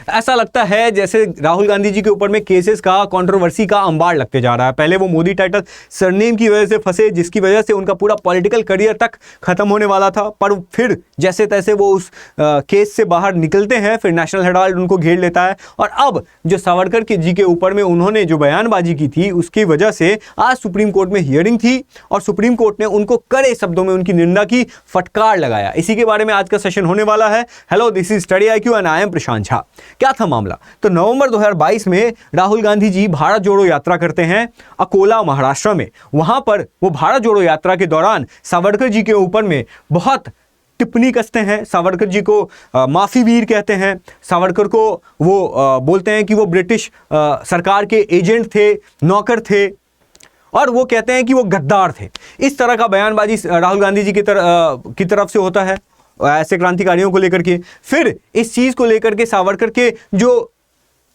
ऐसा लगता है जैसे राहुल गांधी जी के ऊपर में केसेस का, कंट्रोवर्सी का अंबार लगते जा रहा है। पहले वो मोदी टाइटल सरनेम की वजह से फंसे, जिसकी वजह से उनका पूरा पॉलिटिकल करियर तक खत्म होने वाला था, पर फिर जैसे तैसे वो उस केस से बाहर निकलते हैं, फिर नेशनल हेराल्ड उनको घेर लेता है। और अब जो सावरकर जी के ऊपर में उन्होंने जो बयानबाजी की थी, उसकी वजह से आज सुप्रीम कोर्ट में हियरिंग थी और सुप्रीम कोर्ट ने उनको कड़े शब्दों में उनकी निंदा की, फटकार लगाया। इसी के बारे में आज का सेशन होने वाला है। Hello, this is study IQ and I am Prashant Jha. क्या था मामला? तो नवंबर 2022 में राहुल गांधी जी भारत जोड़ो यात्रा करते हैं अकोला, महाराष्ट्र में। वहां पर वो भारत जोड़ो यात्रा के दौरान सावरकर जी के ऊपर में बहुत टिप्पणी कसते हैं। सावरकर जी को माफी वीर कहते हैं। सावरकर को वो बोलते हैं कि वो ब्रिटिश सरकार के एजेंट थे, नौकर थे, और वो कहते हैं कि वो गद्दार थे। इस तरह का बयानबाजी राहुल गांधी जी की तरफ से होता है ऐसे क्रांतिकारियों को लेकर के। फिर इस चीज को लेकर के सावरकर के जो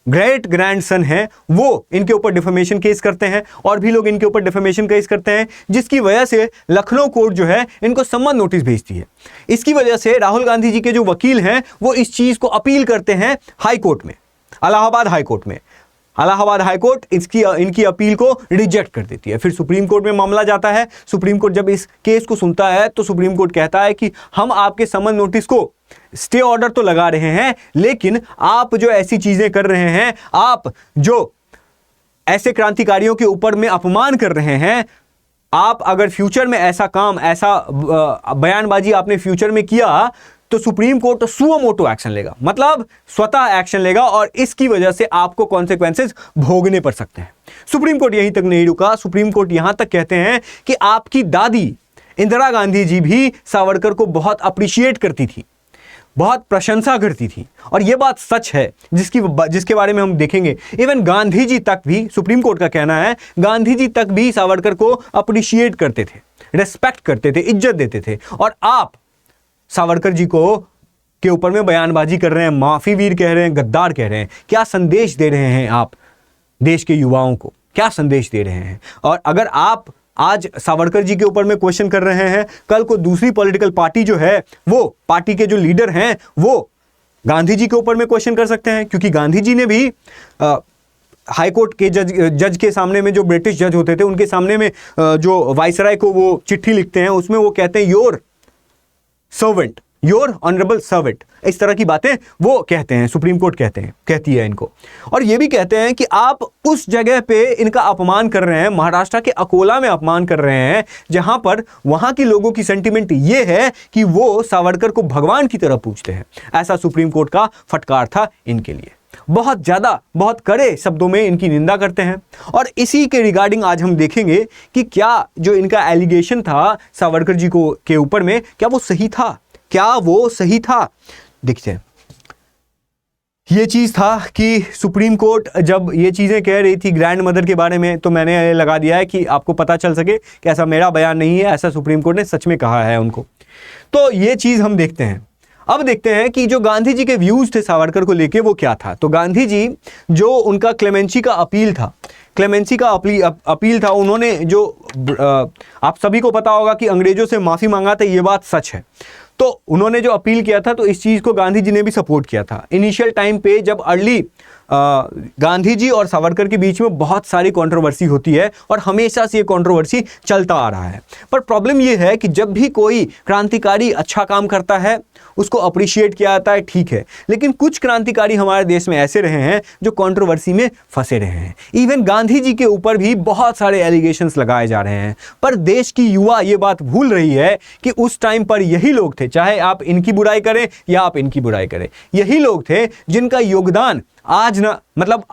ग्रेट ग्रैंडसन हैं वो इनके ऊपर डिफेमेशन केस करते हैं, और भी लोग इनके ऊपर डिफेमेशन केस करते हैं, जिसकी वजह से लखनऊ कोर्ट जो है इनको सम्मन नोटिस भेजती है। इसकी वजह से राहुल गांधी जी के जो वकील हैं वो इस चीज को अपील करते हैं हाई कोर्ट में, इलाहाबाद हाई कोर्ट में। इलाहाबाद हाई कोर्ट इनकी अपील को रिजेक्ट कर देती है। फिर सुप्रीम कोर्ट में मामला जाता है। सुप्रीम कोर्ट जब इस केस को सुनता है तो सुप्रीम कोर्ट कहता है कि हम आपके समन नोटिस को स्टे ऑर्डर तो लगा रहे हैं, लेकिन आप जो ऐसी चीजें कर रहे हैं, आप जो ऐसे क्रांतिकारियों के ऊपर में अपमान कर रहे हैं, आप अगर फ्यूचर में ऐसा काम, ऐसा बयानबाजी आपने फ्यूचर में किया तो supreme court suo motu action लेगा, मतलब स्वतः एक्शन लेगा, और इसकी वजह से आपको कॉन्सिक्वेंसेस भोगने पड़ सकते हैं। सुप्रीम कोर्ट यहीं तक नहीं रुका। सुप्रीम कोर्ट यहां तक कहते हैं कि आपकी दादी इंदिरा गांधी जी भी सावरकर को बहुत अप्रिशिएट करती थी, बहुत प्रशंसा करती थी, और यह बात सच है जिसके बारे में हम देखेंगे। इवन गांधी जी तक भी, सुप्रीम कोर्ट का कहना है, गांधी जी तक भी सावरकर को अप्रिशिएट करते थे, रेस्पेक्ट करते थे, इज्जत देते थे। और आप सावरकर जी के ऊपर में बयानबाजी कर रहे हैं, माफी वीर कह रहे हैं, गद्दार कह रहे हैं। क्या संदेश दे रहे हैं आप देश के युवाओं को? क्या संदेश दे रहे हैं? और अगर आप आज सावरकर जी के ऊपर में क्वेश्चन कर रहे हैं, कल को दूसरी पॉलिटिकल पार्टी जो है, वो पार्टी के जो लीडर हैं वो गांधी जी के ऊपर में क्वेश्चन कर सकते हैं, क्योंकि गांधी जी ने भी हाई कोर्ट के जज के सामने में, जो ब्रिटिश जज होते थे उनके सामने में जो वाइसराय को वो चिट्ठी लिखते हैं, उसमें वो कहते हैं your servant, your honourable servant, इस तरह की बातें वो कहते हैं, सुप्रीम कोर्ट कहती है इनको। और ये भी कहते हैं कि आप उस जगह पे इनका अपमान कर रहे हैं, महाराष्ट्र के अकोला में अपमान कर रहे हैं, जहां पर वहां के लोगों की सेंटिमेंट ये है कि वो सावरकर को भगवान की तरह पूजते हैं। ऐसा सुप्रीम कोर्ट का फटकार था इनके लिए। बहुत ज्यादा, बहुत कड़े शब्दों में इनकी निंदा करते हैं। और इसी के रिगार्डिंग आज हम देखेंगे कि क्या जो इनका एलिगेशन था सावरकर जी के ऊपर में, क्या वो सही था? क्या वो सही था? देखते हैं। ये चीज था कि सुप्रीम कोर्ट जब ये चीजें कह रही थी ग्रैंड मदर के बारे में, तो मैंने लगा दिया है कि आपको पता चल सके कि ऐसा मेरा बयान नहीं है, ऐसा सुप्रीम कोर्ट ने सच में कहा है उनको। तो ये चीज हम देखते हैं। अब देखते हैं कि जो गांधी जी के व्यूज थे सावरकर को लेके वो क्या था। तो गांधी जी जो उनका क्लेमेंसी का अपील था, क्लेमेंसी का अपील था, उन्होंने जो आप सभी को पता होगा कि अंग्रेजों से माफी मांगा था, ये बात सच है। तो उन्होंने जो अपील किया था, तो इस चीज को गांधी जी ने भी सपोर्ट किया था। इनिशियल टाइम पे जब अर्ली गांधी जी और सावरकर के बीच में बहुत सारी कंट्रोवर्सी होती है, और हमेशा से ये कंट्रोवर्सी चलता आ रहा है। पर प्रॉब्लम ये है कि जब भी कोई क्रांतिकारी अच्छा काम करता है उसको अप्रिशिएट किया जाता है, ठीक है, लेकिन कुछ क्रांतिकारी हमारे देश में ऐसे रहे हैं जो कंट्रोवर्सी में फंसे रहे हैं। इवन गांधी जी के ऊपर भी बहुत सारे एलिगेशंस लगाए जा रहे हैं, पर देश की युवा ये बात भूल रही है कि उस टाइम पर यही लोग थे, चाहे आप इनकी बुराई करें या आप इनकी बुराई करें, यही लोग थे जिनका योगदान आज ना, मतलब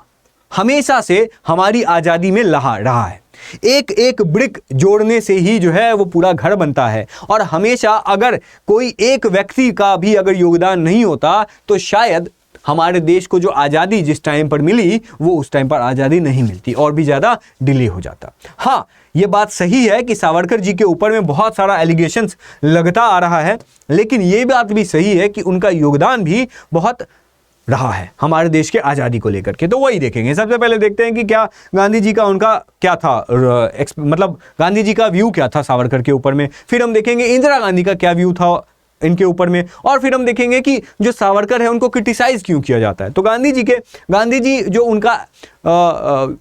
हमेशा से हमारी आजादी में रहा है। एक एक ब्रिक जोड़ने से ही जो है वो पूरा घर बनता है, और हमेशा अगर कोई एक व्यक्ति का भी अगर योगदान नहीं होता तो शायद हमारे देश को जो आज़ादी जिस टाइम पर मिली वो उस टाइम पर आज़ादी नहीं मिलती, और भी ज़्यादा डिले हो जाता। हाँ, ये बात सही है कि सावरकर जी के ऊपर में बहुत सारा एलिगेशंस लगता आ रहा है, लेकिन ये बात भी सही है कि उनका योगदान भी बहुत रहा है हमारे देश के आज़ादी को लेकर के। तो वही देखेंगे। सबसे पहले देखते हैं कि क्या गांधी जी का उनका क्या था, मतलब गांधी जी का व्यू क्या था सावरकर के ऊपर में। फिर हम देखेंगे इंदिरा गांधी का क्या व्यू था इनके ऊपर में, और फिर हम देखेंगे कि जो सावरकर है उनको क्रिटिसाइज क्यों किया जाता है। तो गांधी जी जो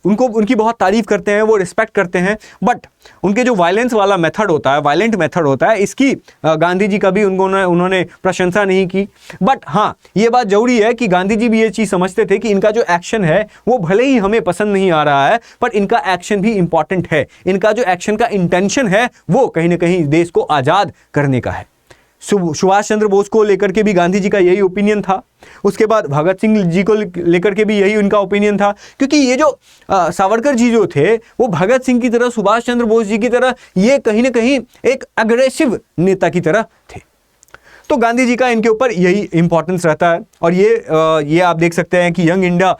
उनकी बहुत तारीफ करते हैं, वो रिस्पेक्ट करते हैं, बट उनके जो वायलेंस वाला मेथड होता है, वायलेंट मेथड होता है, इसकी गांधी जी कभी उन्होंने प्रशंसा नहीं की। बट हाँ, ये बात जरूरी है कि गांधी जी भी ये चीज़ समझते थे कि इनका जो एक्शन है वो भले ही हमें पसंद नहीं आ रहा है, पर इनका एक्शन भी इंपॉर्टेंट है। इनका जो एक्शन का इंटेंशन है वो कहीं ना कहीं देश को आज़ाद करने का है। सुभाष चंद्र बोस को लेकर के भी गांधी जी का यही ओपिनियन था। उसके बाद भगत सिंह जी को लेकर के भी यही उनका ओपिनियन था, क्योंकि ये जो सावरकर जी जो थे वो भगत सिंह की तरह, सुभाष चंद्र बोस जी की तरह, ये कहीं ना कहीं एक अग्रेसिव नेता की तरह थे। तो गांधी जी का इनके ऊपर यही इंपॉर्टेंस रहता है। और ये आप देख सकते हैं कि यंग इंडिया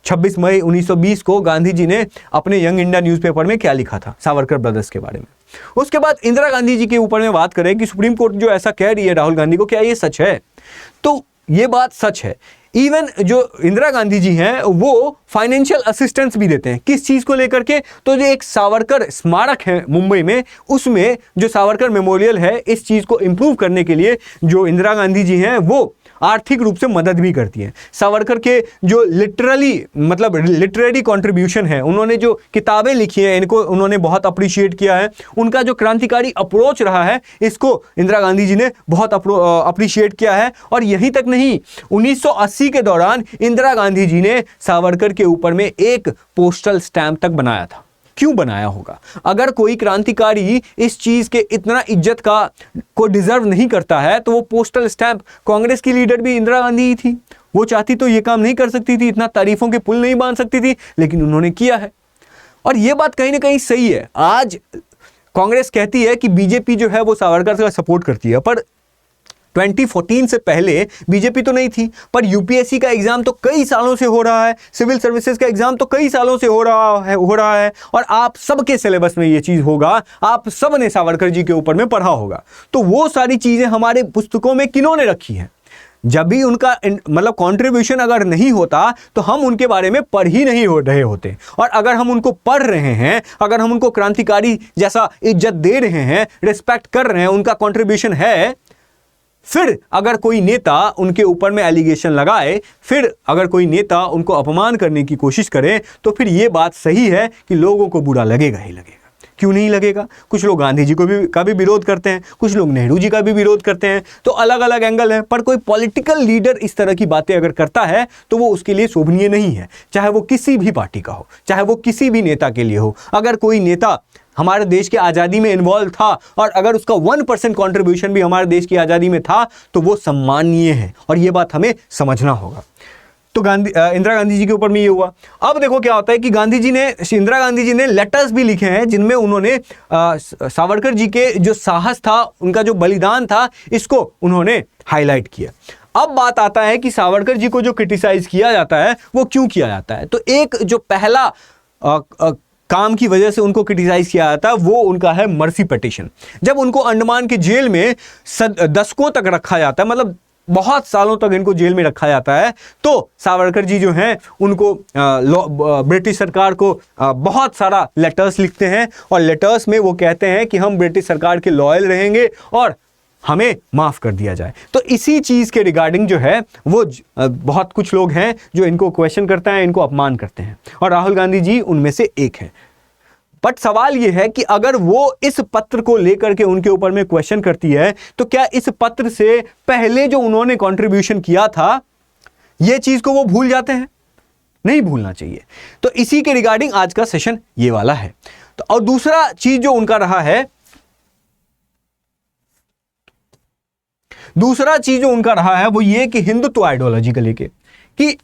26 मई 1920 को गांधी जी ने अपने यंग इंडिया न्यूज़पेपर में क्या लिखा था सावरकर ब्रदर्स के बारे में। उसके बाद इंदिरा गांधी जी के ऊपर में बात करें कि सुप्रीम कोर्ट जो ऐसा कह रही है राहुल गांधी को, क्या ये सच है? तो ये बात सच है। इवन जो इंदिरा गांधी जी हैं वो फाइनेंशियल असिस्टेंस भी देते हैं। किस चीज़ को लेकर के? तो जो एक सावरकर स्मारक है मुंबई में, उसमें जो सावरकर मेमोरियल है, इस चीज़ को इम्प्रूव करने के लिए जो इंदिरा गांधी जी हैं वो आर्थिक रूप से मदद भी करती हैं। सावरकर के जो लिटरेरी कंट्रीब्यूशन है, उन्होंने जो किताबें लिखी हैं, इनको उन्होंने बहुत अप्रिशिएट किया है। उनका जो क्रांतिकारी अप्रोच रहा है, इसको इंदिरा गांधी जी ने बहुत अप्रिशिएट किया है। और यहीं तक नहीं, 1980 के दौरान इंदिरा गांधी जी ने सावरकर के ऊपर में एक पोस्टल स्टैंप तक बनाया था। क्यों बनाया होगा? अगर कोई क्रांतिकारी इस चीज के इतना इज्जत को डिजर्व नहीं करता है, तो वो पोस्टल स्टैंप, कांग्रेस की लीडर भी इंदिरा गांधी ही थी, वो चाहती तो ये काम नहीं कर सकती थी, इतना तारीफों के पुल नहीं बांध सकती थी, लेकिन उन्होंने किया है। और ये बात कहीं ना कहीं सही है। आज कांग्रेस कहती है कि बीजेपी जो है वो सावरकर का सपोर्ट करती है, पर 2014 से पहले बीजेपी तो नहीं थी, पर यूपीएससी का एग्जाम तो कई सालों से हो रहा है, सिविल सर्विसेज का एग्जाम तो कई सालों से हो रहा है, और आप सबके सिलेबस में ये चीज़ होगा, आप सब ने सावरकर जी के ऊपर में पढ़ा होगा। तो वो सारी चीज़ें हमारे पुस्तकों में किन्होंने रखी हैं? जब भी उनका कंट्रीब्यूशन अगर नहीं होता तो हम उनके बारे में पढ़ ही नहीं रहे होते। और अगर हम उनको पढ़ रहे हैं, अगर हम उनको क्रांतिकारी जैसा इज्जत दे रहे हैं, रिस्पेक्ट कर रहे हैं, उनका कंट्रीब्यूशन है, फिर अगर कोई नेता उनके ऊपर में एलिगेशन लगाए, फिर अगर कोई नेता उनको अपमान करने की कोशिश करे, तो फिर ये बात सही है कि लोगों को बुरा लगेगा ही लगेगा। क्यों नहीं लगेगा? कुछ लोग गांधी जी का भी विरोध करते हैं, कुछ लोग नेहरू जी का भी विरोध करते हैं, तो अलग अलग एंगल है। पर कोई पॉलिटिकल लीडर इस तरह की बातें अगर करता है तो वो उसके लिए शोभनीय नहीं है, चाहे वो किसी भी पार्टी का हो, चाहे वो किसी भी नेता के लिए हो। अगर कोई नेता हमारे देश की आज़ादी में इन्वॉल्व था और अगर उसका 1% कंट्रीब्यूशन भी हमारे देश की आज़ादी में था, तो वो सम्माननीय है, और ये बात हमें समझना होगा। तो इंदिरा गांधी जी के ऊपर में ये हुआ। अब देखो क्या होता है कि इंदिरा गांधी जी ने लेटर्स भी लिखे हैं, जिनमें उन्होंने सावरकर जी के जो साहस था, उनका जो बलिदान था, इसको उन्होंने हाईलाइट किया। अब बात आता है कि सावरकर जी को जो क्रिटिसाइज किया जाता है वो क्यों किया जाता है। तो एक जो पहला काम की वजह से उनको क्रिटिसाइज किया जाता है वो उनका है मर्सी पिटीशन। जब उनको अंडमान के जेल में दशकों तक रखा जाता है, मतलब बहुत सालों तक इनको जेल में रखा जाता है, तो सावरकर जी जो हैं उनको ब्रिटिश सरकार को बहुत सारा लेटर्स लिखते हैं, और लेटर्स में वो कहते हैं कि हम ब्रिटिश सरकार के लॉयल रहेंगे और हमें माफ़ कर दिया जाए। तो इसी चीज़ के रिगार्डिंग जो है वो बहुत कुछ लोग हैं जो इनको क्वेश्चन करते हैं, इनको अपमान करते हैं, और राहुल गांधी जी उनमें से एक हैं। बट सवाल यह है कि अगर वो इस पत्र को लेकर के उनके ऊपर में क्वेश्चन करती है, तो क्या इस पत्र से पहले जो उन्होंने कंट्रीब्यूशन किया था, ये चीज़ को वो भूल जाते हैं? नहीं भूलना चाहिए। तो इसी के रिगार्डिंग आज का सेशन ये वाला है। तो और दूसरा चीज़ जो उनका रहा है वो ये कि हिंदुत्व आइडियोलॉजी को लेके, कि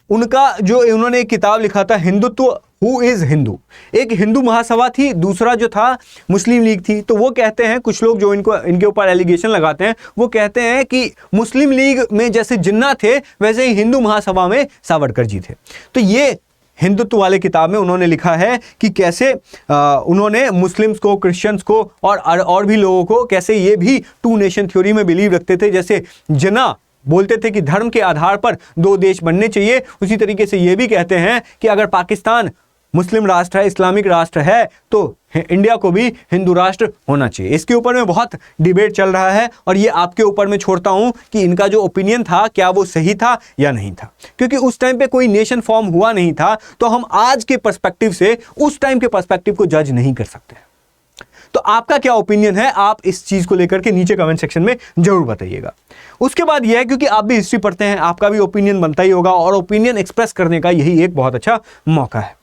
उनका जो उन्होंने एक किताब लिखा था हिंदुत्व, हु इज हिंदू। एक हिंदू महासभा थी, दूसरा जो था मुस्लिम लीग थी। तो वो कहते हैं, कुछ लोग जो इनके ऊपर एलिगेशन लगाते हैं, वो कहते हैं कि मुस्लिम लीग में जैसे जिन्ना थे, वैसे ही हिंदू महासभा में सावरकर जी थे। तो ये हिंदुत्व वाले किताब में उन्होंने लिखा है कि कैसे उन्होंने मुस्लिम्स को, क्रिश्चियंस को और भी लोगों को कैसे ये भी 2 नेशन थ्योरी में बिलीव रखते थे। जैसे जिन्ना बोलते थे कि धर्म के आधार पर 2 देश बनने चाहिए, उसी तरीके से ये भी कहते हैं कि अगर पाकिस्तान मुस्लिम राष्ट्र है, इस्लामिक राष्ट्र है, तो इंडिया को भी हिंदू राष्ट्र होना चाहिए। इसके ऊपर में बहुत डिबेट चल रहा है और ये आपके ऊपर में छोड़ता हूं कि इनका जो ओपिनियन था क्या वो सही था या नहीं था, क्योंकि उस टाइम पे कोई नेशन फॉर्म हुआ नहीं था, तो हम आज के पर्सपेक्टिव से उस टाइम के पर्सपेक्टिव को जज नहीं कर सकते। तो आपका क्या ओपिनियन है, आप इस चीज को लेकर के नीचे कमेंट सेक्शन में जरूर बताइएगा। उसके बाद यह है, क्योंकि आप भी हिस्ट्री पढ़ते हैं, आपका भी ओपिनियन बनता ही होगा और ओपिनियन एक्सप्रेस करने का यही एक बहुत अच्छा मौका है।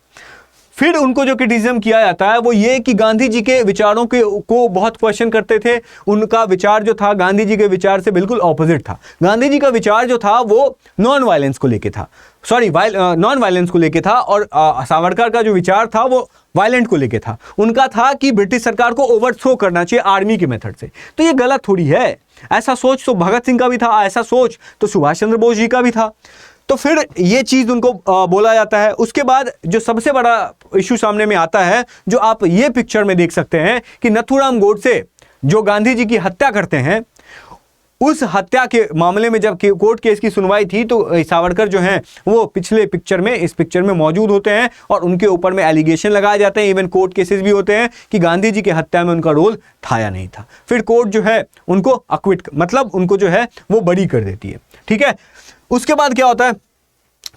फिर उनको जो क्रिटिसिज्म किया जाता है वो ये कि गांधी जी के विचारों को बहुत क्वेश्चन करते थे। उनका विचार जो था गांधी जी के विचार से बिल्कुल ऑपोजिट था। गांधी जी का विचार जो था वो नॉन वायलेंस को लेके था, नॉन वायलेंस को लेके था, और सावरकर का जो विचार था वो वायलेंट को लेके था। उनका था कि ब्रिटिश सरकार को ओवरथ्रो करना चाहिए आर्मी के मेथड से। तो ये गलत थोड़ी है। ऐसा सोच तो भगत सिंह का भी था, ऐसा सोच तो सुभाष चंद्र बोस जी का भी था। तो फिर ये चीज उनको बोला जाता है। उसके बाद जो सबसे बड़ा इश्यू सामने में आता है, जो आप ये पिक्चर में देख सकते हैं कि नथुराम गोडसे जो गांधी जी की हत्या करते हैं, उस हत्या के मामले में जब कोर्ट केस की सुनवाई थी तो सावरकर जो हैं वो पिछले पिक्चर में, इस पिक्चर में मौजूद होते हैं और उनके ऊपर में एलिगेशन लगाए जाते हैं, इवन कोर्ट केसेस भी होते हैं कि गांधी जी की हत्या में उनका रोल था या नहीं था। फिर कोर्ट जो है उनको अक्विट, मतलब उनको जो है वो बरी कर देती है। ठीक है। उसके बाद क्या होता है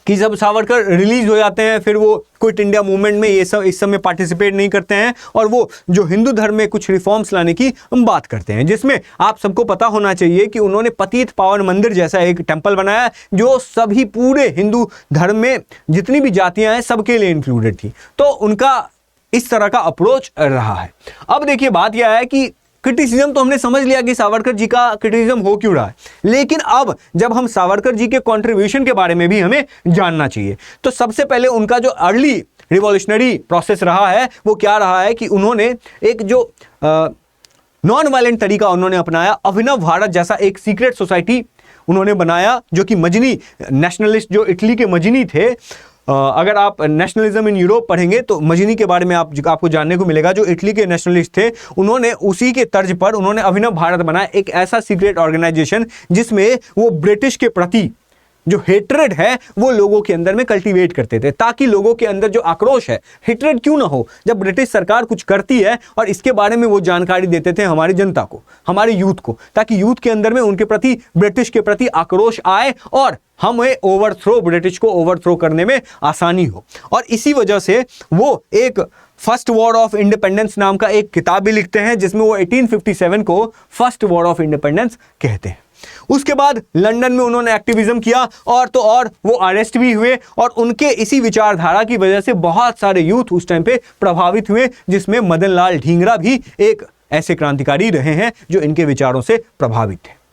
कि जब सावरकर रिलीज हो जाते हैं, फिर वो क्विट इंडिया मूवमेंट में ये सब इस समय पार्टिसिपेट नहीं करते हैं और वो जो हिंदू धर्म में कुछ रिफॉर्म्स लाने की बात करते हैं, जिसमें आप सबको पता होना चाहिए कि उन्होंने पतित पावन मंदिर जैसा एक टेम्पल बनाया जो सभी पूरे हिंदू धर्म में जितनी भी जातियां हैं सबके लिए इंक्लूडेड थी। तो उनका इस तरह का अप्रोच रहा है। अब देखिए बात यह है कि क्रिटिसिज्म तो हमने समझ लिया कि सावरकर जी का क्रिटिसिज्म हो क्यों रहा है, लेकिन अब जब हम सावरकर जी के कंट्रीब्यूशन के बारे में भी हमें जानना चाहिए। तो सबसे पहले उनका जो अर्ली रिवॉल्यूशनरी प्रोसेस रहा है वो क्या रहा है कि उन्होंने एक जो नॉन वायलेंट तरीका उन्होंने अपनाया, अभिनव भारत जैसा एक सीक्रेट सोसाइटी उन्होंने बनाया, जो कि मजनी नेशनलिस्ट जो इटली के मजनी थे, अगर आप नेशनलिज्म इन यूरोप पढ़ेंगे तो मजनी के बारे में आपको जानने को मिलेगा, जो इटली के नेशनलिस्ट थे, उन्होंने उसी के तर्ज पर उन्होंने अभिनव भारत बनाया, एक ऐसा सीक्रेट ऑर्गेनाइजेशन जिसमें वो ब्रिटिश के प्रति जो हेट्रेड है वो लोगों के अंदर में कल्टीवेट करते थे, ताकि लोगों के अंदर जो आक्रोश है, हेट्रेड क्यों ना हो, जब ब्रिटिश सरकार कुछ करती है और इसके बारे में वो जानकारी देते थे हमारी जनता को, हमारे यूथ को, ताकि यूथ के अंदर में उनके प्रति, ब्रिटिश के प्रति आक्रोश आए और हमें ब्रिटिश को ओवरथ्रो करने में आसानी हो। और इसी वजह से वो एक फर्स्ट वॉर ऑफ इंडिपेंडेंस नाम का एक किताब भी लिखते हैं, जिसमें वो 1857 को फर्स्ट वॉर ऑफ इंडिपेंडेंस कहते हैं। उसके बाद लंदन में उन्होंने एक्टिविज्म किया और तो और वो अरेस्ट भी हुए, और उनके इसी विचारधारा की वजह से बहुत सारे यूथ उस टाइम पे प्रभावित हुए, जिसमें मदन लाल ढींगरा भी एक ऐसे क्रांतिकारी रहे हैं जो इनके विचारों से प्रभावित थे।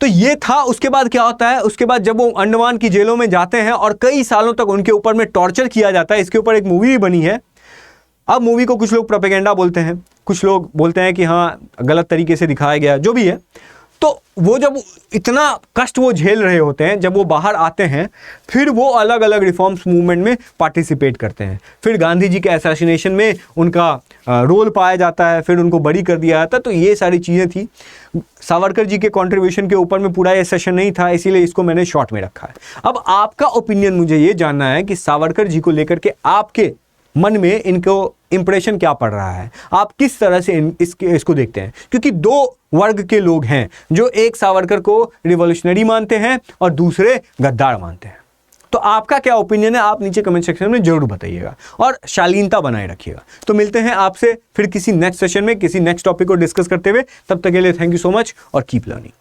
तो ये था। उसके बाद क्या होता है, उसके बाद जब वो अंडमान की जेलों में जाते हैं और कई सालों तक उनके ऊपर में टॉर्चर किया जाता है, इसके ऊपर एक मूवी भी बनी है। अब मूवी को कुछ लोग प्रोपेगेंडा बोलते हैं, कुछ लोग बोलते हैं कि हाँ गलत तरीके से दिखाया गया, जो भी है। तो वो जब इतना कष्ट वो झेल रहे होते हैं, जब वो बाहर आते हैं, फिर वो अलग अलग रिफॉर्म्स मूवमेंट में पार्टिसिपेट करते हैं। फिर गांधी जी के असैसिनेशन में उनका रोल पाया जाता है, फिर उनको बरी कर दिया जाता है। तो ये सारी चीज़ें थी। सावरकर जी के कंट्रीब्यूशन के ऊपर में पूरा ये सेशन नहीं था, इसीलिए इसको मैंने शॉर्ट में रखा है। अब आपका ओपिनियन मुझे ये जानना है कि सावरकर जी को लेकर के आपके मन में इनको इंप्रेशन क्या पड़ रहा है, आप किस तरह से इसको देखते हैं। क्योंकि दो वर्ग के लोग हैं, जो एक सावरकर को रिवॉल्यूशनरी मानते हैं और दूसरे गद्दार मानते हैं। तो आपका क्या ओपिनियन है, आप नीचे कमेंट सेक्शन में जरूर बताइएगा और शालीनता बनाए रखिएगा। तो मिलते हैं आपसे फिर किसी नेक्स्ट सेशन में, किसी नेक्स्ट टॉपिक को डिस्कस करते हुए। तब तक के लिए थैंक यू सो मच और कीप लर्निंग।